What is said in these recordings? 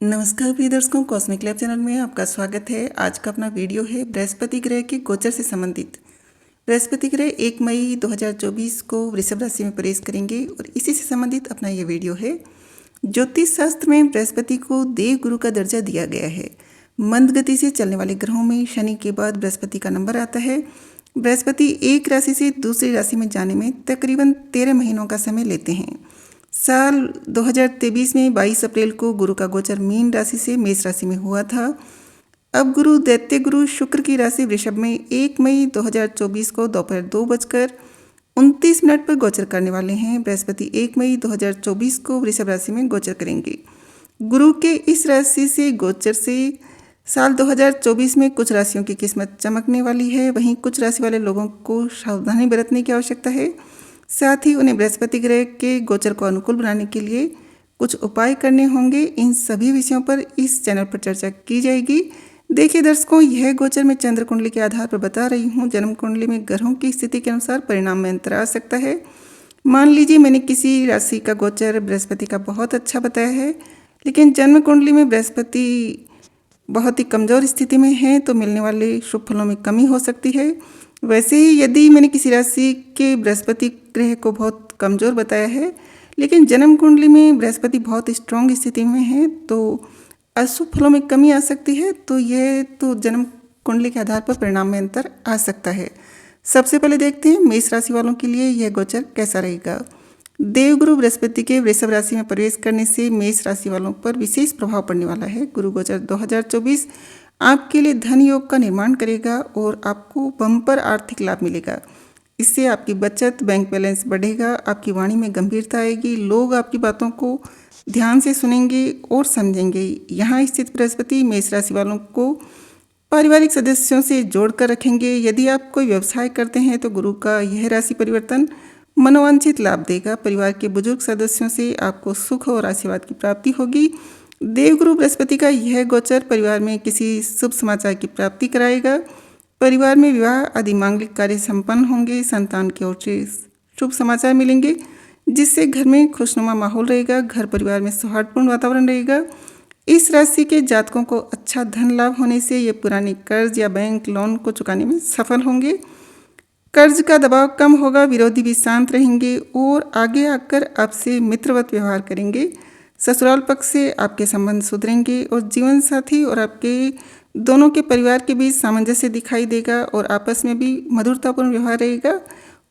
नमस्कार प्रिय दर्शकों, कॉस्मिक लैब चैनल में आपका स्वागत है। आज का अपना वीडियो है बृहस्पति ग्रह के गोचर से संबंधित। बृहस्पति ग्रह 1 मई 2024 को वृषभ राशि में प्रवेश करेंगे और इसी से संबंधित अपना ये वीडियो है। ज्योतिष शास्त्र में बृहस्पति को देव गुरु का दर्जा दिया गया है। मंद गति से चलने वाले ग्रहों में शनि के बाद बृहस्पति का नंबर आता है। बृहस्पति एक राशि से दूसरी राशि में जाने में तकरीबन 13 महीनों का समय लेते हैं। साल 2023 में 22 अप्रैल को गुरु का गोचर मीन राशि से मेष राशि में हुआ था। अब गुरु दैत्य गुरु शुक्र की राशि वृषभ में 1 मई 2024 को दोपहर 2:29 पर गोचर करने वाले हैं। बृहस्पति 1 मई 2024 को वृषभ राशि में गोचर करेंगे। गुरु के इस राशि से गोचर से साल 2024 में कुछ राशियों की किस्मत चमकने वाली है। वहीं कुछ राशि वाले लोगों को सावधानी बरतने की आवश्यकता है। साथ ही उन्हें बृहस्पति ग्रह के गोचर को अनुकूल बनाने के लिए कुछ उपाय करने होंगे। इन सभी विषयों पर इस चैनल पर चर्चा की जाएगी। देखिए दर्शकों, यह गोचर मैं चंद्र कुंडली के आधार पर बता रही हूँ। जन्म कुंडली में ग्रहों की स्थिति के अनुसार परिणाम में अंतर आ सकता है। मान लीजिए मैंने किसी राशि का गोचर बृहस्पति का बहुत अच्छा बताया है, लेकिन जन्म कुंडली में बृहस्पति बहुत ही कमज़ोर स्थिति में है तो मिलने वाले शुभ फलों में कमी हो सकती है। वैसे ही यदि मैंने किसी राशि के बृहस्पति ग्रह को बहुत कमज़ोर बताया है, लेकिन जन्म कुंडली में बृहस्पति बहुत स्ट्रांग स्थिति में है तो अशुभ फलों में कमी आ सकती है। तो यह तो जन्म कुंडली के आधार पर परिणाम में अंतर आ सकता है। सबसे पहले देखते हैं मेष राशि वालों के लिए यह गोचर कैसा रहेगा। देवगुरु बृहस्पति के वृषभ राशि में प्रवेश करने से मेष राशि वालों पर विशेष प्रभाव पड़ने वाला है। गुरु गोचर 2024 आपके लिए धन योग का निर्माण करेगा और आपको बम्पर आर्थिक लाभ मिलेगा। इससे आपकी बचत, बैंक बैलेंस बढ़ेगा, आपकी वाणी में गंभीरता आएगी, लोग आपकी बातों को ध्यान से सुनेंगे और समझेंगे। यहाँ स्थित बृहस्पति मेष राशि वालों को पारिवारिक सदस्यों से जोड़कर रखेंगे। यदि आप कोई व्यवसाय करते हैं तो गुरु का यह राशि परिवर्तन मनोवांछित लाभ देगा। परिवार के बुजुर्ग सदस्यों से आपको सुख और आशीर्वाद की प्राप्ति होगी। देवगुरु बृहस्पति का यह गोचर परिवार में किसी शुभ समाचार की प्राप्ति कराएगा। परिवार में विवाह आदि मांगलिक कार्य संपन्न होंगे। संतान की ओर से शुभ समाचार मिलेंगे, जिससे घर में खुशनुमा माहौल रहेगा। घर परिवार में सौहार्दपूर्ण वातावरण रहेगा। इस राशि के जातकों को अच्छा धन लाभ होने से ये पुराने कर्ज या बैंक लोन को चुकाने में सफल होंगे। कर्ज का दबाव कम होगा, विरोधी भी शांत रहेंगे और आगे आकर आपसे मित्रवत व्यवहार करेंगे। ससुराल पक्ष से आपके संबंध सुधरेंगे और जीवन साथी और आपके दोनों के परिवार के बीच सामंजस्य दिखाई देगा और आपस में भी मधुरतापूर्ण व्यवहार रहेगा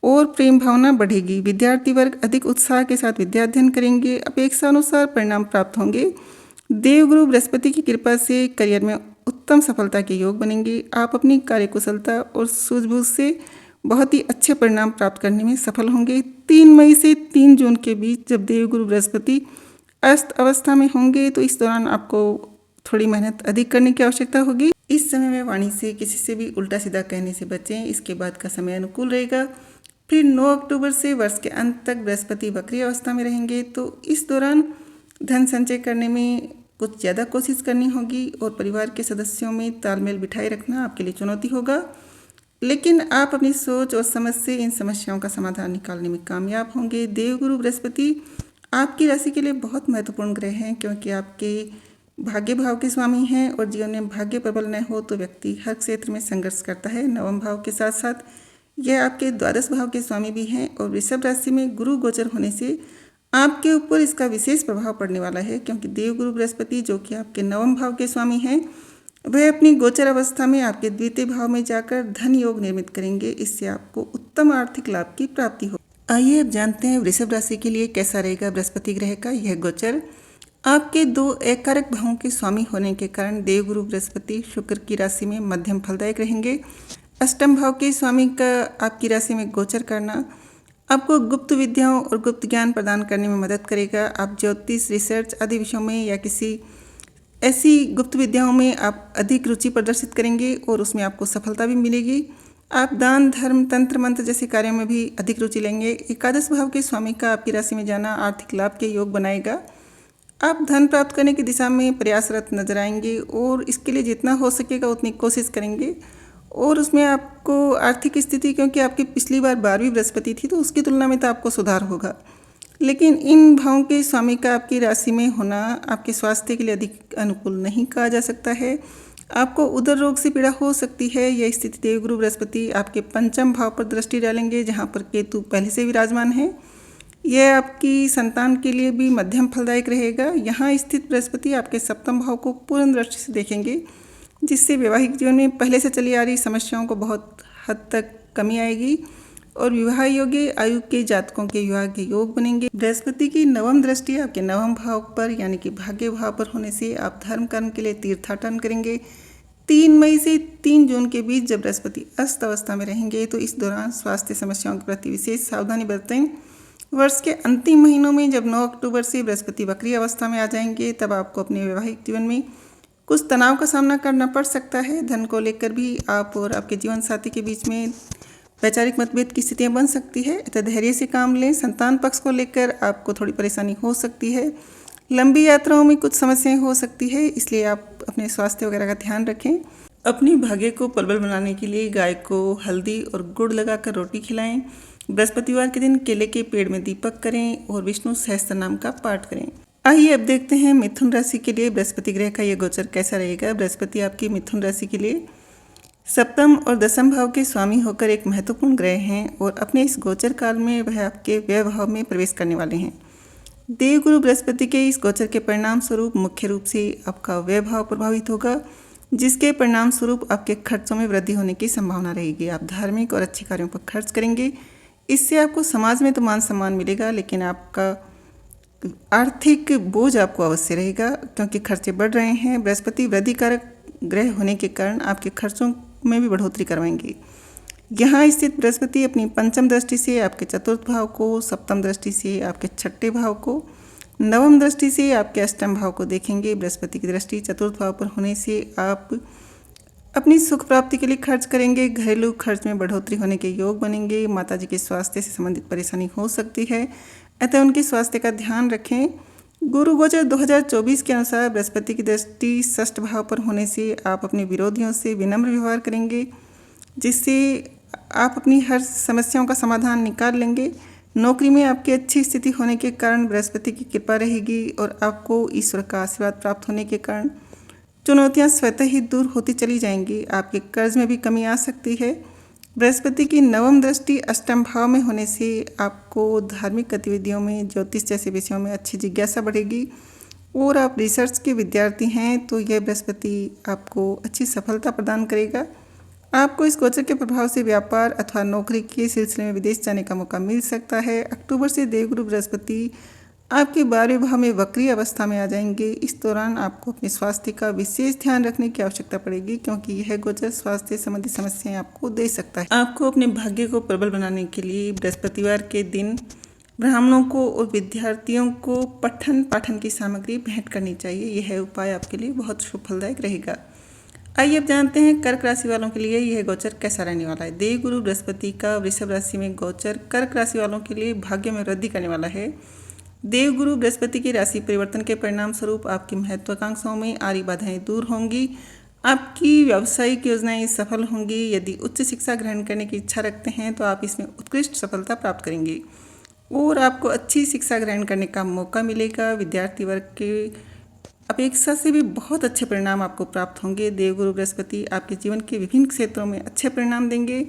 और प्रेम भावना बढ़ेगी। विद्यार्थी वर्ग अधिक उत्साह के साथ विद्या अध्ययन करेंगे। अपेक्षा अनुसार परिणाम प्राप्त होंगे। देवगुरु बृहस्पति की कृपा से करियर में उत्तम सफलता के योग बनेंगे। आप अपनी कार्यकुशलता और सूझबूझ से बहुत ही अच्छे परिणाम प्राप्त करने में सफल होंगे। 3 मई से 3 जून के बीच जब देवगुरु बृहस्पति अस्त अवस्था में होंगे तो इस दौरान आपको थोड़ी मेहनत अधिक करने की आवश्यकता होगी। इस समय में वाणी से किसी से भी उल्टा सीधा कहने से बचें। इसके बाद का समय अनुकूल रहेगा। फिर 9 अक्टूबर से वर्ष के अंत तक बृहस्पति वक्री अवस्था में रहेंगे तो इस दौरान धन संचय करने में कुछ ज़्यादा कोशिश करनी होगी और परिवार के सदस्यों में तालमेल बिठाए रखना आपके लिए चुनौती होगा, लेकिन आप अपनी सोच और समझ से इन समस्याओं का समाधान निकालने में कामयाब होंगे। देवगुरु बृहस्पति आपकी राशि के लिए बहुत महत्वपूर्ण ग्रह हैं, क्योंकि आपके भाग्य भाव के स्वामी हैं और जीवन में भाग्य प्रबल न हो तो व्यक्ति हर क्षेत्र में संघर्ष करता है। नवम भाव के साथ साथ यह आपके द्वादश भाव के स्वामी भी हैं और वृषभ राशि में गुरु गोचर होने से आपके ऊपर इसका विशेष प्रभाव पड़ने वाला है, क्योंकि देवगुरु बृहस्पति जो कि आपके नवम भाव के स्वामी हैं वह अपनी गोचर अवस्था में आपके द्वितीय भाव में जाकर धन योग निर्मित करेंगे। इससे आपको उत्तम आर्थिक लाभ की प्राप्ति हो। आइए अब जानते हैं वृषभ राशि के लिए कैसा रहेगा बृहस्पति ग्रह का यह गोचर। आपके 2 एकारक भावों के स्वामी होने के कारण देवगुरु बृहस्पति शुक्र की राशि में मध्यम फलदायक रहेंगे। अष्टम भाव के स्वामी का आपकी राशि में गोचर करना आपको गुप्त विद्याओं और गुप्त ज्ञान प्रदान करने में मदद करेगा। आप ज्योतिष, रिसर्च आदि विषयों में या किसी ऐसी गुप्त विद्याओं में आप अधिक रुचि प्रदर्शित करेंगे और उसमें आपको सफलता भी मिलेगी। आप दान, धर्म, तंत्र मंत्र जैसे कार्यों में भी अधिक रुचि लेंगे। एकादश भाव के स्वामी का आपकी राशि में जाना आर्थिक लाभ के योग बनाएगा। आप धन प्राप्त करने की दिशा में प्रयासरत नजर आएंगे और इसके लिए जितना हो सकेगा उतनी कोशिश करेंगे और उसमें आपको आर्थिक स्थिति, क्योंकि आपकी पिछली बार 12वीं बृहस्पति थी तो उसकी तुलना में तो आपको सुधार होगा। लेकिन इन भावों के स्वामी का आपकी राशि में होना आपके स्वास्थ्य के लिए अधिक अनुकूल नहीं कहा जा सकता है। आपको उदर रोग से पीड़ा हो सकती है। यह स्थिति देवगुरु बृहस्पति आपके पंचम भाव पर दृष्टि डालेंगे, जहां पर केतु पहले से विराजमान है। यह आपकी संतान के लिए भी मध्यम फलदायक रहेगा। यहाँ स्थित बृहस्पति आपके सप्तम भाव को पूर्ण दृष्टि से देखेंगे, जिससे वैवाहिक जीवन में पहले से चली आ रही समस्याओं को बहुत हद तक कमी आएगी और विवाह योग्य आयु के जातकों के विवाह के योग बनेंगे। बृहस्पति की नवम दृष्टि आपके नवम भाव पर यानी कि भाग्य भाव पर होने से आप धर्म कर्म के लिए तीर्थाटन करेंगे। 3 मई से 3 जून के बीच जब बृहस्पति अस्त अवस्था में रहेंगे तो इस दौरान स्वास्थ्य समस्याओं के प्रति विशेष सावधानी बरतें। वर्ष के अंतिम महीनों में जब 9 अक्टूबर से बृहस्पति वक्री अवस्था में आ जाएंगे तब आपको अपने वैवाहिक जीवन में कुछ तनाव का सामना करना पड़ सकता है। धन को लेकर भी आप और आपके जीवन साथी के बीच में वैचारिक मतभेद की स्थितियां बन सकती है, अतः धैर्य से काम लें। संतान पक्ष को लेकर आपको थोड़ी परेशानी हो सकती है। लंबी यात्राओं में कुछ समस्याएं हो सकती है, इसलिए आप अपने स्वास्थ्य वगैरह का ध्यान रखें। अपनी भाग्य को प्रबल बनाने के लिए गाय को हल्दी और गुड़ लगाकर रोटी खिलाएं। बृहस्पतिवार के दिन केले के पेड़ में दीपक करें और विष्णु सहस्त्र नाम का पाठ करें। आइए अब देखते हैं मिथुन राशि के लिए बृहस्पति ग्रह का यह गोचर कैसा रहेगा। बृहस्पति आपकी मिथुन राशि के लिए सप्तम और दसम भाव के स्वामी होकर एक महत्वपूर्ण ग्रह हैं और अपने इस गोचर काल में वह आपके व्यय भाव में प्रवेश करने वाले हैं। देवगुरु बृहस्पति के इस गोचर के परिणाम स्वरूप मुख्य रूप से आपका व्यय भाव प्रभावित होगा, जिसके परिणाम स्वरूप आपके खर्चों में वृद्धि होने की संभावना रहेगी। आप धार्मिक और अच्छे कार्यों पर खर्च करेंगे। इससे आपको समाज में तो मान सम्मान मिलेगा, लेकिन आपका आर्थिक बोझ आपको अवश्य रहेगा क्योंकि खर्चे बढ़ रहे हैं। बृहस्पति वृद्धिकारक ग्रह होने के कारण आपके खर्चों में भी बढ़ोतरी करवाएंगे। यहाँ स्थित बृहस्पति अपनी पंचम दृष्टि से आपके चतुर्थ भाव को, सप्तम दृष्टि से आपके छठे भाव को, नवम दृष्टि से आपके अष्टम भाव को देखेंगे। बृहस्पति की दृष्टि चतुर्थ भाव पर होने से आप अपनी सुख प्राप्ति के लिए खर्च करेंगे। घरेलू खर्च में बढ़ोतरी होने के योग बनेंगे। माताजी के स्वास्थ्य से संबंधित परेशानी हो सकती है, अतः उनके स्वास्थ्य का ध्यान रखें। गुरु गोचर 2024 के अनुसार बृहस्पति की दृष्टि षष्ठ भाव पर होने से आप अपने विरोधियों से विनम्र व्यवहार करेंगे, जिससे आप अपनी हर समस्याओं का समाधान निकाल लेंगे। नौकरी में आपकी अच्छी स्थिति होने के कारण बृहस्पति की कृपा रहेगी और आपको ईश्वर का आशीर्वाद प्राप्त होने के कारण चुनौतियां स्वतः ही दूर होती चली जाएंगी। आपके कर्ज में भी कमी आ सकती है। बृहस्पति की नवम दृष्टि अष्टम भाव में होने से आपको धार्मिक गतिविधियों में, ज्योतिष जैसे विषयों में अच्छी जिज्ञासा बढ़ेगी और आप रिसर्च के विद्यार्थी हैं तो यह बृहस्पति आपको अच्छी सफलता प्रदान करेगा। आपको इस गोचर के प्रभाव से व्यापार अथवा नौकरी के सिलसिले में विदेश जाने का मौका मिल सकता है। अक्टूबर से देवगुरु बृहस्पति आपके 12वें भाव में वक्री अवस्था में आ जाएंगे। इस दौरान आपको अपने स्वास्थ्य का विशेष ध्यान रखने की आवश्यकता पड़ेगी क्योंकि यह गोचर स्वास्थ्य संबंधी समस्याएं आपको दे सकता है। आपको अपने भाग्य को प्रबल बनाने के लिए बृहस्पतिवार के दिन ब्राह्मणों को और विद्यार्थियों को पठन पाठन की सामग्री भेंट करनी चाहिए। यह उपाय आपके लिए बहुत शुभ फलदायक रहेगा। आइए अब जानते हैं कर्क राशि वालों के लिए यह गोचर कैसा रहने वाला है। देवगुरु बृहस्पति का वृषभ राशि में गोचर कर्क राशि वालों के लिए भाग्य में वृद्धि करने वाला है। देवगुरु बृहस्पति की राशि परिवर्तन के परिणाम स्वरूप आपकी महत्वाकांक्षाओं में आ रही बाधाएं दूर होंगी। आपकी व्यावसायिक योजनाएं सफल होंगी। यदि उच्च शिक्षा ग्रहण करने की इच्छा रखते हैं तो आप इसमें उत्कृष्ट सफलता प्राप्त करेंगे और आपको अच्छी शिक्षा ग्रहण करने का मौका मिलेगा। विद्यार्थी वर्ग के अपेक्षा से भी बहुत अच्छे परिणाम आपको प्राप्त होंगे। देवगुरु बृहस्पति आपके जीवन के विभिन्न क्षेत्रों में अच्छे परिणाम देंगे।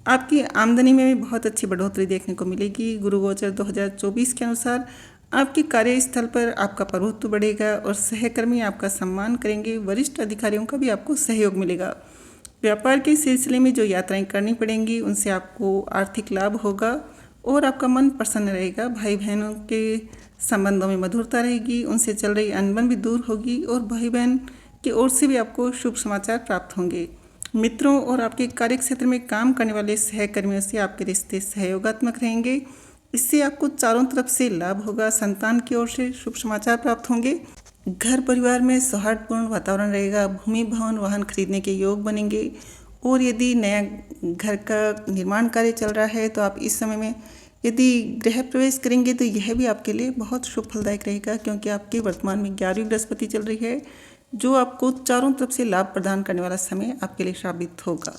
आपकी आमदनी में भी बहुत अच्छी बढ़ोतरी देखने को मिलेगी। गुरु गोचर 2024 के अनुसार आपके कार्यस्थल पर आपका प्रभुत्व बढ़ेगा और सहकर्मी आपका सम्मान करेंगे। वरिष्ठ अधिकारियों का भी आपको सहयोग मिलेगा। व्यापार के सिलसिले में जो यात्राएं करनी पड़ेंगी उनसे आपको आर्थिक लाभ होगा और आपका मन प्रसन्न रहेगा। भाई बहनों के संबंधों में मधुरता रहेगी। उनसे चल रही अनबन भी दूर होगी और भाई बहन की ओर से भी आपको शुभ समाचार प्राप्त होंगे। मित्रों और आपके कार्य क्षेत्र में काम करने वाले सहकर्मियों से आपके रिश्ते सहयोगात्मक रहेंगे। इससे आपको चारों तरफ से लाभ होगा। संतान की ओर से शुभ समाचार प्राप्त होंगे। घर परिवार में सौहार्दपूर्ण वातावरण रहेगा। भूमि भवन वाहन खरीदने के योग बनेंगे और यदि नया घर का निर्माण कार्य चल रहा है तो आप इस समय में यदि गृह प्रवेश करेंगे तो यह भी आपके लिए बहुत शुभ फलदायक रहेगा क्योंकि आपकी वर्तमान में 11वीं बृहस्पति चल रही है, जो आपको चारों तरफ से लाभ प्रदान करने वाला समय आपके लिए साबित होगा।